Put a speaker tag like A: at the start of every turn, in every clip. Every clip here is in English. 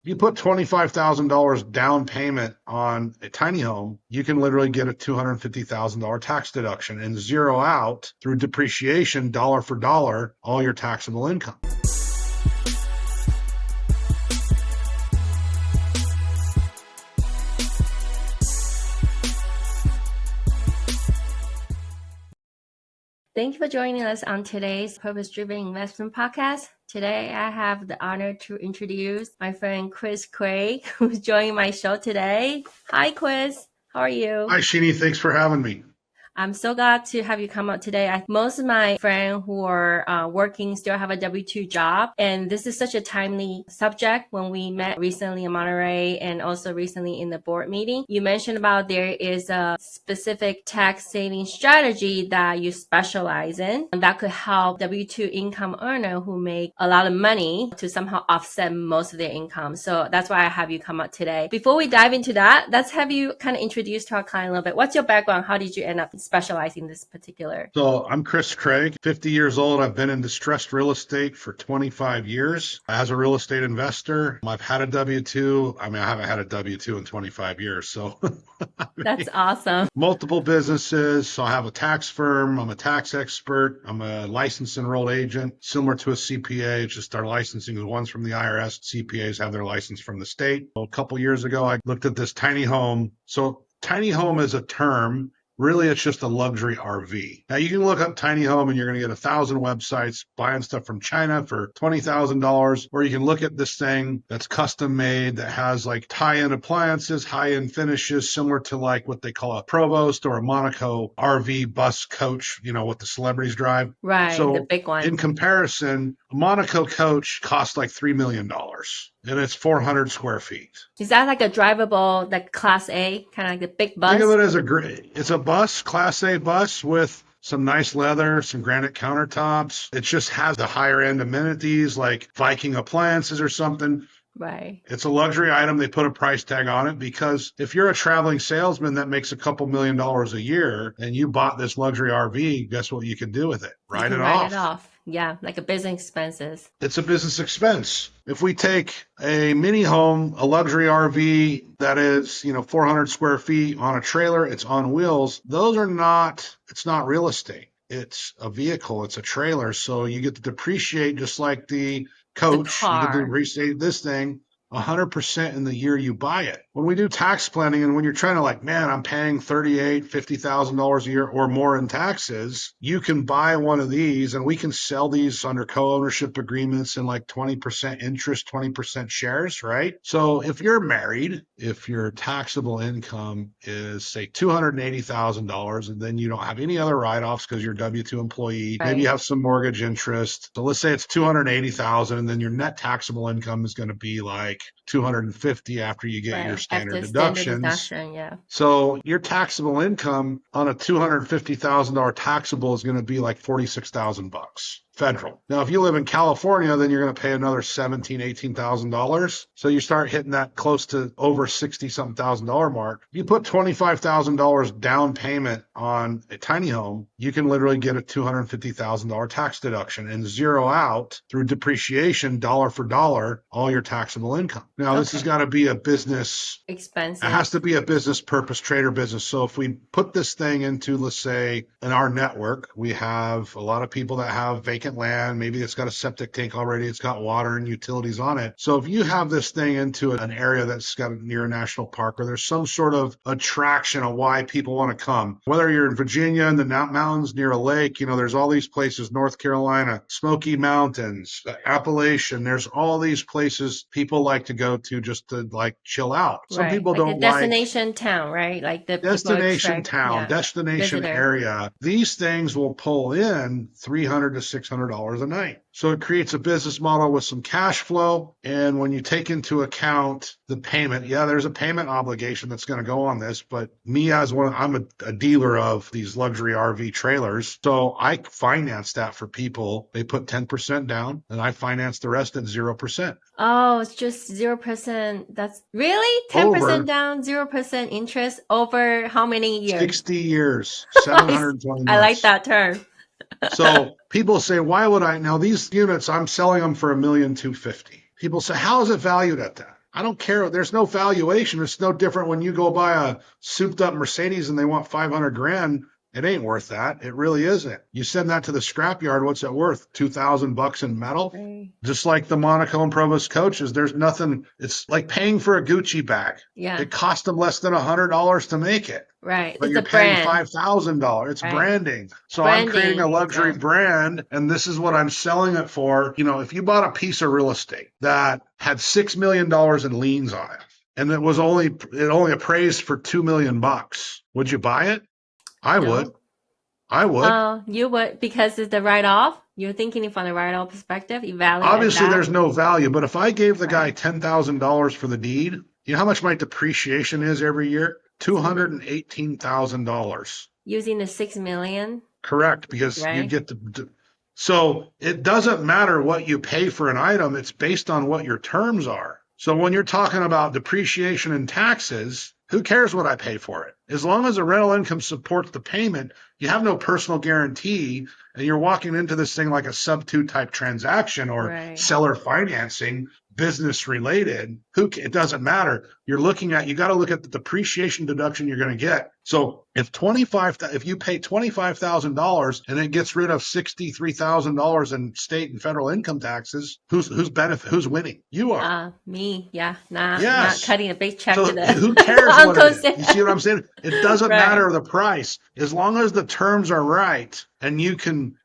A: If you put $25,000 down payment on a tiny home, you can literally get a $250,000 tax deduction and zero out through depreciation, dollar for dollar, all your taxable income.
B: Thank you for joining us on today's Purpose-Driven Investment Podcast. Today, I have the honor to introduce my friend Chris Craig, who's joining my show today. Hi, Chris. How are you?
A: Hi, Shinyi. Thanks for having me.
B: I'm so glad to have you come out today. Most of my friends who are working still have a W-2 job. And this is such a timely subject when we met recently in Monterey and also recently in the board meeting. You mentioned about there is a specific tax saving strategy that you specialize in that could help W-2 income earner who make a lot of money to somehow offset most of their income. So that's why I have you come out today. Before we dive into that, let's have you kind of introduce to our client a little bit. What's your background? How did you end up specializing in this particular?
A: So I'm Chris Craig, 50 years old. I've been in distressed real estate for 25 years. As a real estate investor, I've had a W-2. I haven't had a W-2 in 25 years. So
B: That's awesome.
A: Multiple businesses. So I have a tax firm. I'm a tax expert. I'm a licensed enrolled agent, similar to a CPA. It's just our licensing is one's from the IRS. CPAs have their license from the state. So a couple years ago, I looked at this tiny home. So tiny home is a term. Really, it's just a luxury RV. Now, you can look up tiny home and you're going to get 1,000 websites buying stuff from China for $20,000, or you can look at this thing that's custom made that has like tie-in appliances, high-end finishes, similar to like what they call a Provost or a Monaco RV bus coach, what the celebrities drive.
B: Right,
A: So
B: the big one.
A: in comparison, a Monaco coach costs like $3 million and it's 400 square feet.
B: Is that like a drivable, like Class A, kind of like the big bus?
A: Think of it as it's a bus, Class A bus with some nice leather, some granite countertops. It just has the higher end amenities like Viking appliances or something.
B: Right.
A: It's a luxury item. They put a price tag on it because if you're a traveling salesman that makes a couple $1 million a year and you bought this luxury RV, guess what you can do with it? Write it off.
B: Yeah, like a business expenses.
A: It's a business expense. If we take a mini home, a luxury RV that is, 400 square feet on a trailer, it's on wheels, it's not real estate. It's a vehicle, it's a trailer. So you get to depreciate just like the coach. You get to depreciate this thing 100% in the year you buy it. When we do tax planning and when you're trying to I'm paying $38,000, $50,000 a year or more in taxes, you can buy one of these and we can sell these under co-ownership agreements in like 20% interest, 20% shares, right? So if you're married, if your taxable income is say $280,000 and then you don't have any other write-offs because you're a W-2 employee,
B: Right.
A: Maybe you have some mortgage interest. So let's say it's $280,000 and then your net taxable income is going to be like $250 after you get your standard deductions.
B: Yeah.
A: So your taxable income on a $250,000 taxable is going to be like $46,000 federal. Now, if you live in California, then you're going to pay another $17,000, $18,000. So you start hitting that close to over $60-something thousand mark. If you put $25,000 down payment on a tiny home, you can literally get a $250,000 tax deduction and zero out through depreciation, dollar for dollar, all your taxable income. Now, This has got to be a business
B: expense.
A: It has to be a business purpose, trader business. So if we put this thing into, let's say, in our network, we have a lot of people that have vacant land. Maybe it's got a septic tank already. It's got water and utilities on it. So if you have this thing into an area that's got near a national park or there's some sort of attraction of why people want to come, whether you're in Virginia in the mountains near a lake, there's all these places, North Carolina, Smoky Mountains, Appalachian, there's all these places people like to go to just to chill out. Some people don't like
B: destination town, right? Like the
A: destination town, destination area. These things will pull in $300 to $600 a night. So it creates a business model with some cash flow. And when you take into account the payment, there's a payment obligation that's going to go on this. But me I'm a dealer of these luxury RV trailers. So I finance that for people. They put 10% down and I finance the rest at 0%.
B: Oh, it's just 0%. That's really 10% down, 0% interest over how many years?
A: 60 years, 720 months.
B: I like that term.
A: So people say, why would I? Now these units, I'm selling them for $1,250,000. People say, how is it valued at that? I don't care. There's no valuation. It's no different when you go buy a souped up Mercedes and they want 500 grand. It ain't worth that. It really isn't. You send that to the scrapyard. What's it worth? $2,000 in metal?
B: Right.
A: Just like the Monaco and Provost coaches, there's nothing. It's like paying for a Gucci bag.
B: Yeah.
A: It cost them less than $100 to make it.
B: Right.
A: But
B: It's
A: you're
B: a
A: paying
B: brand.
A: $5,000. It's
B: Right.
A: branding. So I'm creating a
B: Branding.
A: luxury
B: Yeah.
A: brand, and this is what I'm selling it for. You know, if you bought a piece of real estate that had $6 million in liens on it, and it only appraised for $2 million, would you buy it? I would.
B: No.
A: I would.
B: You would, because it's the write-off. You're thinking from the write-off perspective, evaluate at
A: Obviously,
B: that.
A: there's no value, but if I gave the guy
B: Right.
A: $10,000 for the deed, you know how much my depreciation is every year? $218,000.
B: Using the 6 million,
A: Correct, because you
B: right?
A: get the. So it doesn't matter what you pay for an item, it's based on what your terms are. So when you're talking about depreciation and taxes, who cares what I pay for it? As long as the rental income supports the payment, you have no personal guarantee, and you're walking into this thing like a sub-2 type transaction or
B: Right.
A: seller financing, business related. It doesn't matter. You got to look at the depreciation deduction you're going to get. So if you pay $25,000 and it gets rid of $63,000 in state and federal income taxes, who's winning? You are.
B: Me, yeah, not
A: Yes.
B: cutting a big check
A: So
B: to the
A: who cares what
B: Uncle
A: it is?
B: Sam.
A: You see what I'm saying? It doesn't
B: Right.
A: matter the price. As long as the terms are right and you're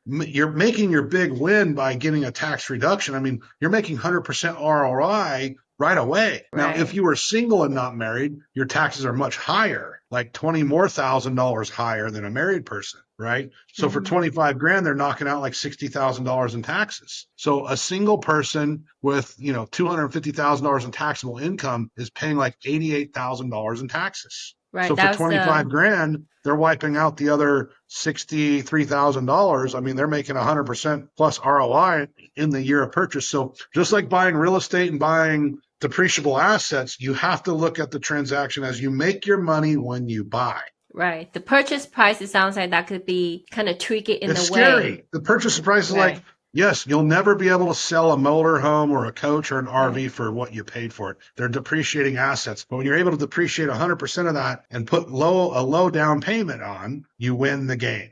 A: making your big win by getting a tax reduction. I mean, you're making 100% ROI right away. Now,
B: Right.
A: if you were single and not married, your taxes are much higher, like $20,000 higher than a married person, right? So for 25 grand, they're knocking out like $60,000 in taxes. So a single person with, $250,000 in taxable income is paying like $88,000 in taxes.
B: Right.
A: So for
B: That's
A: 25 grand, they're wiping out the other $63,000. I mean, they're making 100% plus ROI in the year of purchase. So just like buying real estate and buying depreciable assets, you have to look at the transaction as you make your money when you buy.
B: right. The purchase price, it sounds like that could be kind of tweak it in
A: It's
B: a
A: scary.
B: way.
A: The purchase price is
B: Right.
A: like, yes, you'll never be able to sell a motor home or a coach or an RV for what you paid for it. They're depreciating assets. But when you're able to depreciate 100% of that and put a low down payment on, you win the game.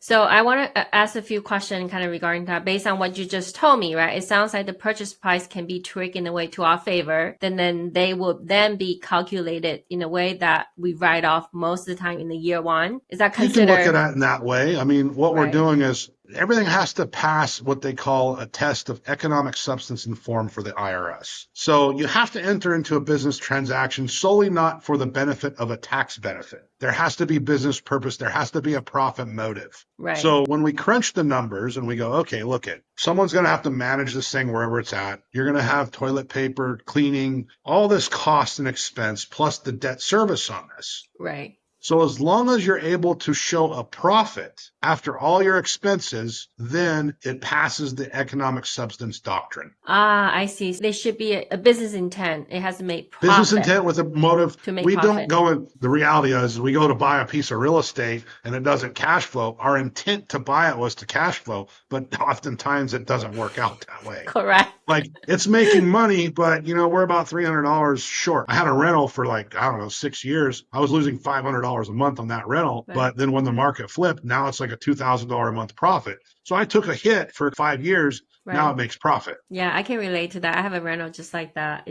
B: So I want to ask a few questions kind of regarding that based on what you just told me, right? It sounds like the purchase price can be tweaked in a way to our favor. Then they will then be calculated in a way that we write off most of the time in the year one. Is that considered?
A: You can look at it in that way. I mean, what we're
B: Right.
A: doing is everything has to pass what they call a test of economic substance and form for the IRS. So you have to enter into a business transaction solely not for the benefit of a tax benefit. There has to be business purpose. There has to be a profit motive.
B: Right.
A: So when we crunch the numbers and we go, okay, look it, someone's going to have to manage this thing wherever it's at. You're going to have toilet paper, cleaning, all this cost and expense, plus the debt service on this.
B: Right.
A: So as long as you're able to show a profit after all your expenses, then it passes the economic substance doctrine.
B: I see. There should be a business intent. It has to make profit.
A: Business intent with a motive.
B: To make
A: we
B: profit.
A: don't go in, the reality is we go to buy a piece of real estate and it doesn't cash flow. Our intent to buy it was to cash flow, but oftentimes it doesn't work out that way.
B: Correct.
A: Like it's making money, but we're about $300 short. I had a rental for 6 years. I was losing $500 a month on that rental.
B: Right.
A: But then when the market flipped, now it's like a $2,000 a month profit. So I took a hit for 5 years.
B: Right.
A: Now it makes profit.
B: Yeah, I can relate to that. I have a rental just like that.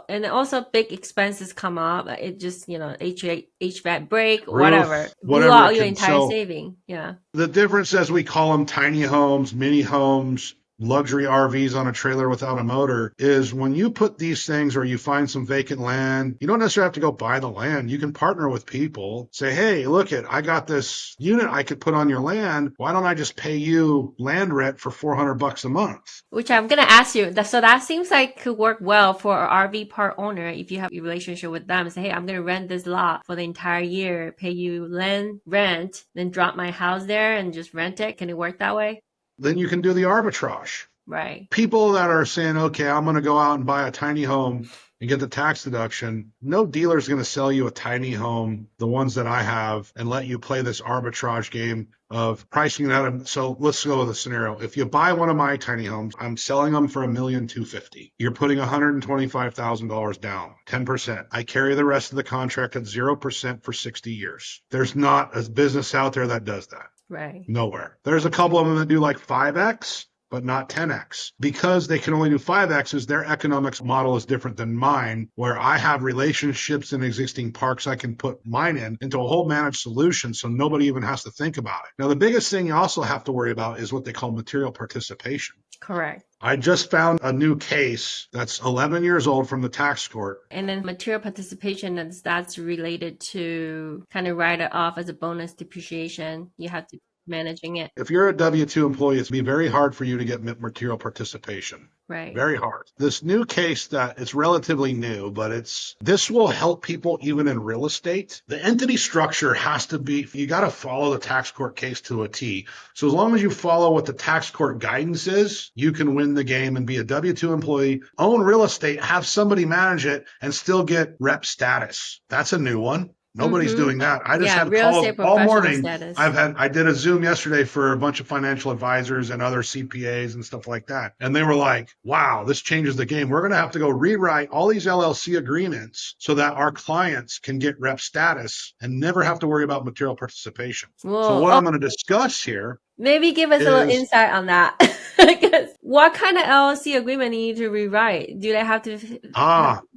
B: And also big expenses come up. It just, HVAC break, whatever. Blew out your entire saving. Yeah.
A: The difference, as we call them, tiny homes, mini homes, luxury RVs on a trailer without a motor, is when you put these things or you find some vacant land, you don't necessarily have to go buy the land. You can partner with people, say, hey, look I got this unit I could put on your land. Why don't I just pay you land rent for $400 a month?
B: Which I'm going to ask you. So that seems like could work well for an RV park owner if you have a relationship with them. Say, hey, I'm going to rent this lot for the entire year, pay you land rent, then drop my house there and just rent it. Can it work that way?
A: Then you can do the arbitrage.
B: Right.
A: People that are saying, okay, I'm going to go out and buy a tiny home and get the tax deduction. No dealer's going to sell you a tiny home, the ones that I have, and let you play this arbitrage game of pricing that. So let's go with a scenario. If you buy one of my tiny homes, I'm selling them for $1,250,000. You're putting $125,000 down, 10%. I carry the rest of the contract at 0% for 60 years. There's not a business out there that does that.
B: Right.
A: Nowhere. There's a couple of them that do like 5X, but not 10X. Because they can only do 5Xs, their economics model is different than mine, where I have relationships in existing parks I can put mine into a whole managed solution so nobody even has to think about it. Now, the biggest thing you also have to worry about is what they call material participation.
B: Correct.
A: I just found a new case that's 11 years old from the tax court.
B: And then material participation, that's related to kind of write it off as a bonus depreciation. You have to managing it.
A: If you're a W-2 employee, it's going to be very hard for you to get material participation.
B: Right.
A: Very hard. This new case that it's relatively new, but this will help people even in real estate. The entity structure has to be, you got to follow the tax court case to a T. So as long as you follow what the tax court guidance is, you can win the game and be a W-2 employee, own real estate, have somebody manage it, and still get rep status. That's a new one. Nobody's doing that. I just had calls all morning.
B: Status.
A: I did a Zoom yesterday for a bunch of financial advisors and other CPAs and stuff like that. And they were like, wow, this changes the game. We're going to have to go rewrite all these LLC agreements so that our clients can get rep status and never have to worry about material participation.
B: Whoa.
A: So what I'm going to discuss here.
B: Maybe give us a little insight on that. Because what kind of LLC agreement do you need to rewrite? Do they have to?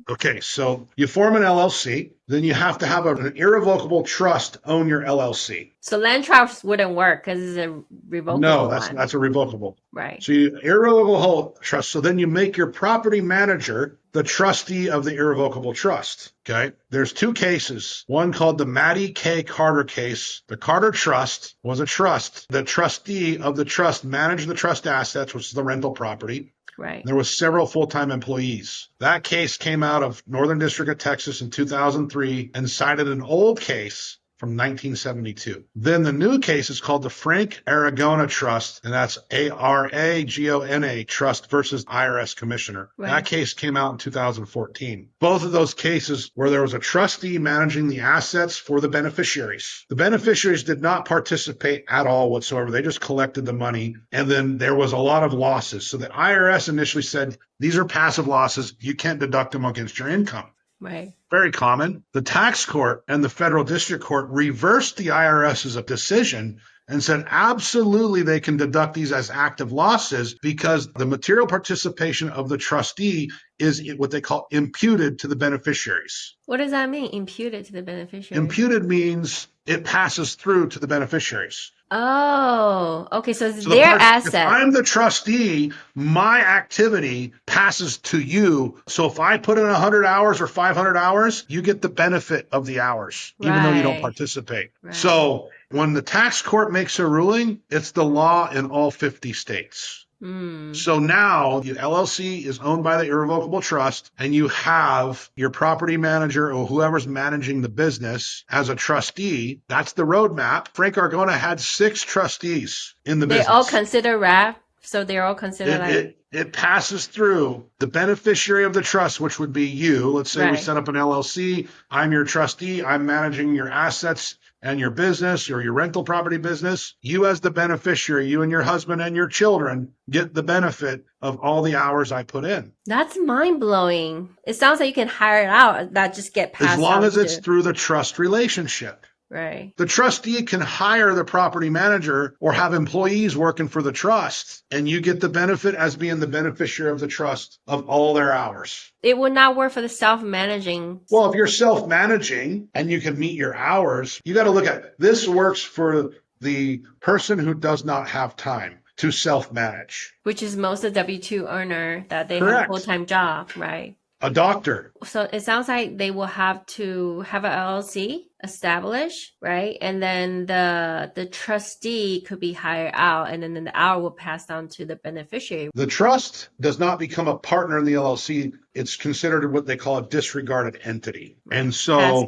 A: Okay. So you form an LLC, then you have to have an irrevocable trust own your LLC.
B: So land trust wouldn't work because it's a revocable.
A: No, that's a revocable.
B: Right.
A: So you irrevocable trust. So then you make your property manager the trustee of the irrevocable trust. Okay. There's two cases. One called the Mattie K. Carter case. The Carter Trust was a trust. The trustee of the trust managed the trust assets, which is the rental property.
B: Right.
A: There was several full-time employees. That case came out of Northern District of Texas in 2003 and cited an old case from 1972. Then the new case is called the Frank Aragona Trust, and that's Aragona Trust versus IRS Commissioner. Right. That case came out in 2014. Both of those cases where there was a trustee managing the assets for the beneficiaries. The beneficiaries did not participate at all whatsoever. They just collected the money, and then there was a lot of losses. So the IRS initially said, these are passive losses. You can't deduct them against your income.
B: Right.
A: Very common. The tax court and the federal district court reversed the IRS's decision and said, absolutely, they can deduct these as active losses because the material participation of the trustee is what they call imputed to the beneficiaries.
B: What does that mean, imputed to the beneficiaries?
A: Imputed means it passes through to the beneficiaries.
B: Oh, okay. So it's their asset.
A: If I'm the trustee, my activity passes to you. So if I put in 100 hours or 500 hours, you get the benefit of the hours, even though you don't participate. Right. So when the tax court makes a ruling, it's the law in all 50 states. So now the LLC is owned by the irrevocable trust, and you have your property manager or whoever's managing the business as a trustee. That's the roadmap. Frank Aragona had 6 trustees in the business.
B: They all consider RAP, so they're all considered
A: it passes through the beneficiary of the trust, which would be you. Let's say we set up an LLC. I'm your trustee. I'm managing your assets and your business or your rental property business. You as the beneficiary, you and your husband and your children get the benefit of all the hours I put in.
B: That's mind-blowing. It sounds like you can hire it out, that just get passed
A: as long as it's through the trust relationship.
B: Right.
A: The trustee can hire the property manager or have employees working for the trust, and you get the benefit as being the beneficiary of the trust of all their hours.
B: It would not work for the self-managing.
A: Well, if you're self-managing and you can meet your hours, you got to look at this works for the person who does not have time to self-manage.
B: Which is most of the W-2 earner that they have a full-time job, right?
A: A doctor.
B: So it sounds like they will have to have an LLC established, right? And then the trustee could be hired out, and then the hour will pass down to the beneficiary.
A: The trust does not become a partner in the LLC. It's considered what they call a disregarded entity. And so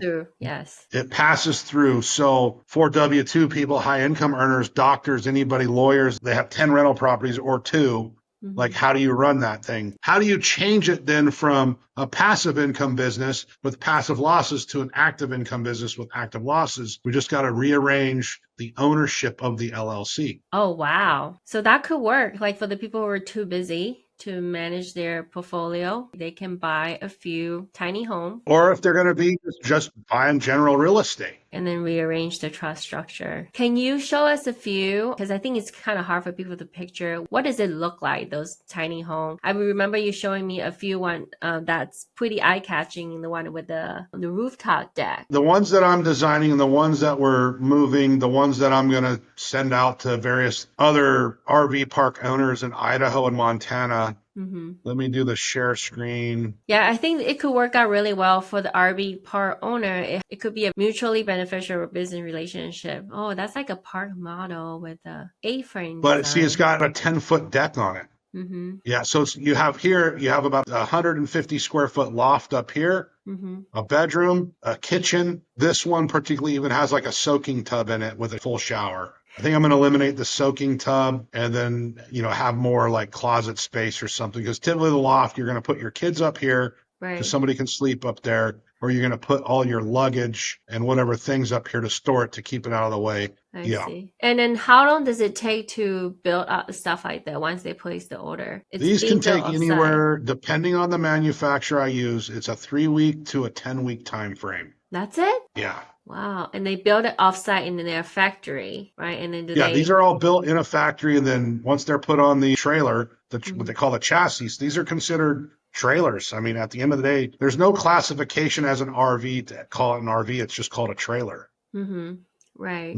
A: it passes through. So for W-2 people, high income earners, doctors, anybody, lawyers, they have 10 rental properties or 2. Like, how do you run that thing? How do you change it then from a passive income business with passive losses to an active income business with active losses? We just got to rearrange the ownership of the LLC.
B: Oh, wow. So that could work. Like for the people who are too busy to manage their portfolio, they can buy a few tiny homes.
A: Or if they're going to be just buying general real estate.
B: And then rearrange the trust structure. Can you show us a few? Because I think it's kind of hard for people to picture. What does it look like, those tiny homes? I remember you showing me a few one that's pretty eye-catching, the one with the rooftop deck.
A: The ones that I'm designing and the ones that we're moving, the ones that I'm going to send out to various other RV park owners in Idaho and Montana. Let me do the share screen.
B: Yeah, I think it could work out really well for the RV park owner. It could be a mutually beneficial business relationship. Oh, that's like a park model with a A-frame
A: But
B: design.
A: see, it's got a 10-foot deck on it. Yeah, so you have about 150 square foot loft up here, a bedroom, a kitchen. This one particularly even has like a soaking tub in it with a full shower. I think I'm going to eliminate the soaking tub and then, have more like closet space or something. Because typically the loft, you're going to put your kids up here because somebody can sleep up there, or you're going to put all your luggage and whatever things up here to store it to keep it out of the way.
B: I see. And then how long does it take to build up stuff like that once they place the order?
A: These can take anywhere, depending on the manufacturer I use. It's a 3-week to a 10-week time frame.
B: That's it?
A: Yeah.
B: Wow. And they build it offsite in their factory, right? And then
A: these are all built in a factory. And then once they're put on the trailer, what they call the chassis, these are considered trailers. I mean, at the end of the day, there's no classification as an RV to call it an RV. It's just called a trailer.
B: Right.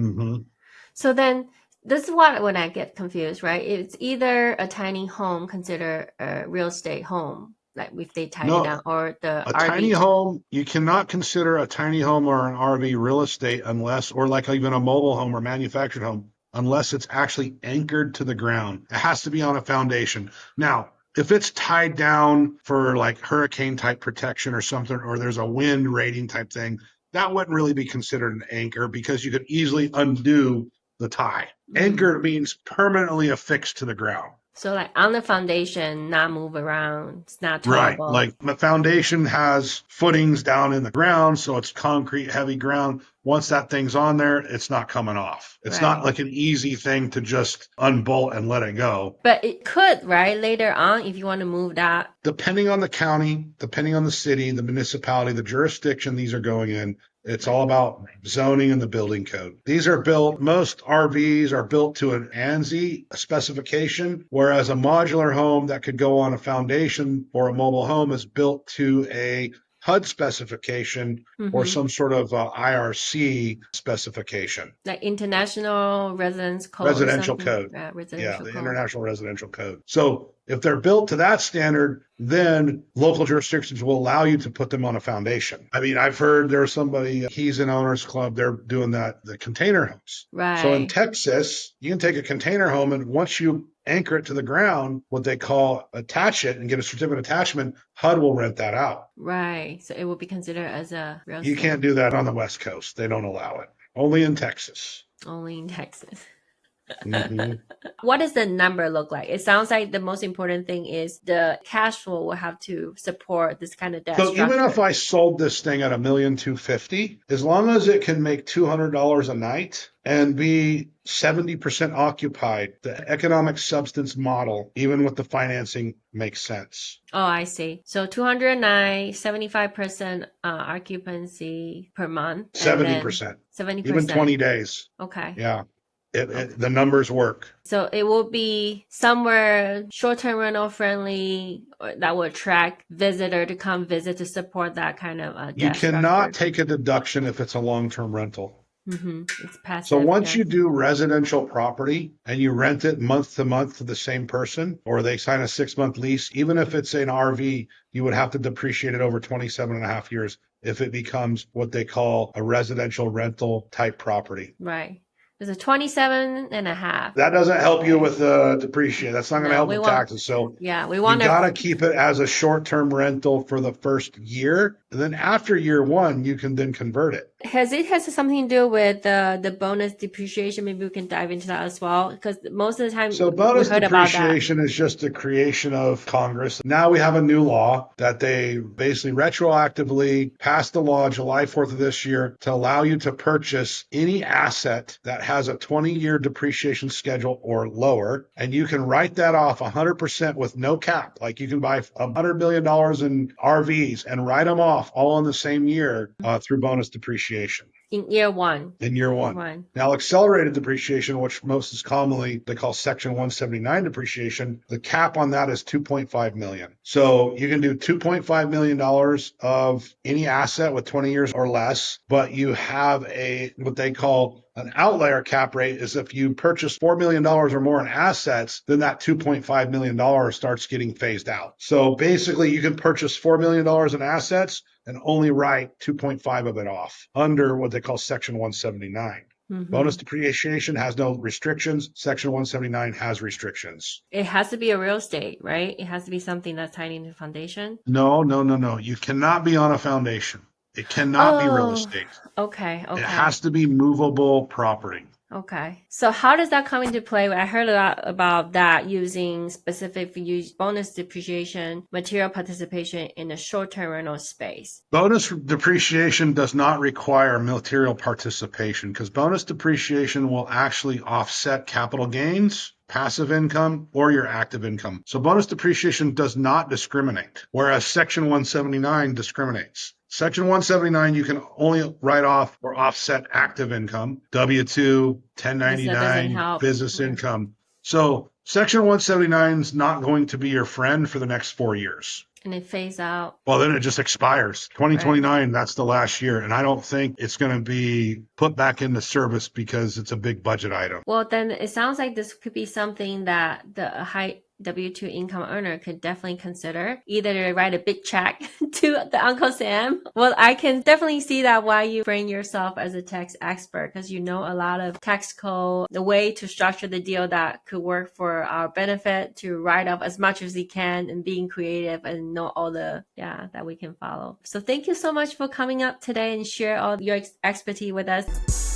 B: So then this is what when I get confused, right? It's either a tiny home considered a real estate home, like if they tie it down, or the RV.
A: Tiny home, you cannot consider a tiny home or an RV real estate unless, or like even a mobile home or manufactured home, unless it's actually anchored to the ground. It has to be on a foundation. Now, if it's tied down for like hurricane type protection or something, or there's a wind rating type thing, that wouldn't really be considered an anchor because you could easily undo the tie. Anchor means permanently affixed to the ground.
B: So like on the foundation, not move around. It's not towable.
A: Right. Like the foundation has footings down in the ground, so it's concrete, heavy ground. Once that thing's on there, it's not coming off. It's not like an easy thing to just unbolt and let it go.
B: But it could, right, later on if you want to move that.
A: Depending on the county, depending on the city, the municipality, the jurisdiction these are going in, it's all about zoning and the building code. These are built, most RVs are built to an ANSI specification, whereas a modular home that could go on a foundation or a mobile home is built to a HUD specification or some sort of IRC specification.
B: Like International Residence Code.
A: Residential Code.
B: Residential
A: code.
B: Code.
A: International Residential Code. So if they're built to that standard, then local jurisdictions will allow you to put them on a foundation. I mean, I've heard there's somebody, he's an owners club, they're doing the container homes.
B: Right.
A: So in Texas, you can take a container home and once you anchor it to the ground, what they call attach it and get a certificate of attachment, HUD will rent that out.
B: Right. So it will be considered as a real estate.
A: You can't do that on the West Coast. They don't allow it. Only in Texas.
B: Only in Texas. What does the number look like? It sounds like the most important thing is the cash flow will have to support this kind of debt structure.
A: Even if I sold this thing at $1,250,000, as long as it can make $200 a night and be 70% occupied, the economic substance model, even with the financing, makes sense.
B: Oh, I see. So 200 a night, 75% occupancy per month.
A: 70%.
B: 70%.
A: Even 20 days.
B: Okay.
A: Yeah. The numbers work.
B: So it will be somewhere short-term rental friendly that will attract visitor to come visit to support that kind of
A: you cannot take a deduction if it's a long-term rental.
B: It's passive.
A: So once you do residential property and you rent it month to month to the same person, or they sign a 6-month lease, even if it's an RV, you would have to depreciate it over 27 and a half years if it becomes what they call a residential rental type property.
B: Right. There's a 27 and a half.
A: That doesn't help you with depreciation. That's not going to help with taxes. So
B: we want
A: you got to keep it as a short-term rental for the first year. And then after year 1, you can then convert it.
B: Has it something to do with the bonus depreciation? Maybe we can dive into that as well, because most of the time
A: So
B: we
A: bonus
B: heard about that.
A: depreciation is just a creation of Congress. Now we have a new law that they basically retroactively passed the law July 4th of this year to allow you to purchase any asset that has a 20-year depreciation schedule or lower. And you can write that off 100% with no cap. Like you can buy $100 million in RVs and write them off all in the same year through bonus depreciation.
B: In year one.
A: In year one. Now, accelerated depreciation, which most is commonly they call Section 179 depreciation, the cap on that is $2.5 million. So you can do $2.5 million of any asset with 20 years or less, but you have what they call an outlier cap rate is if you purchase $4 million or more in assets, then that $2.5 million starts getting phased out. So basically, you can purchase $4 million in assets and only write 2.5 of it off under what they call Section 179. Bonus depreciation has no restrictions. Section 179 has restrictions.
B: It has to be a real estate, right? It has to be something that's tied into foundation.
A: No. You cannot be on a foundation. It cannot be real estate.
B: Okay.
A: It has to be movable property.
B: Okay. So how does that come into play? I heard a lot about that using specific bonus depreciation, material participation in a short-term rental space.
A: Bonus depreciation does not require material participation because bonus depreciation will actually offset capital gains, passive income, or your active income. So bonus depreciation does not discriminate, whereas Section 179 discriminates. Section 179, you can only write off or offset active income, W-2, 1099, business income. So Section 179 is not going to be your friend for the next 4 years.
B: And it fades out.
A: Well, then it just expires. 2029, that's the last year. And I don't think it's going to be put back into service because it's a big budget item.
B: Well, then it sounds like this could be something that the high W-2 income earner could definitely consider. Either to write a big check to the Uncle Sam. Well, I can definitely see that why you bring yourself as a tax expert, because you know a lot of tax code, the way to structure the deal that could work for our benefit, to write off as much as we can and being creative and know all the, that we can follow. So thank you so much for coming up today and share all your expertise with us.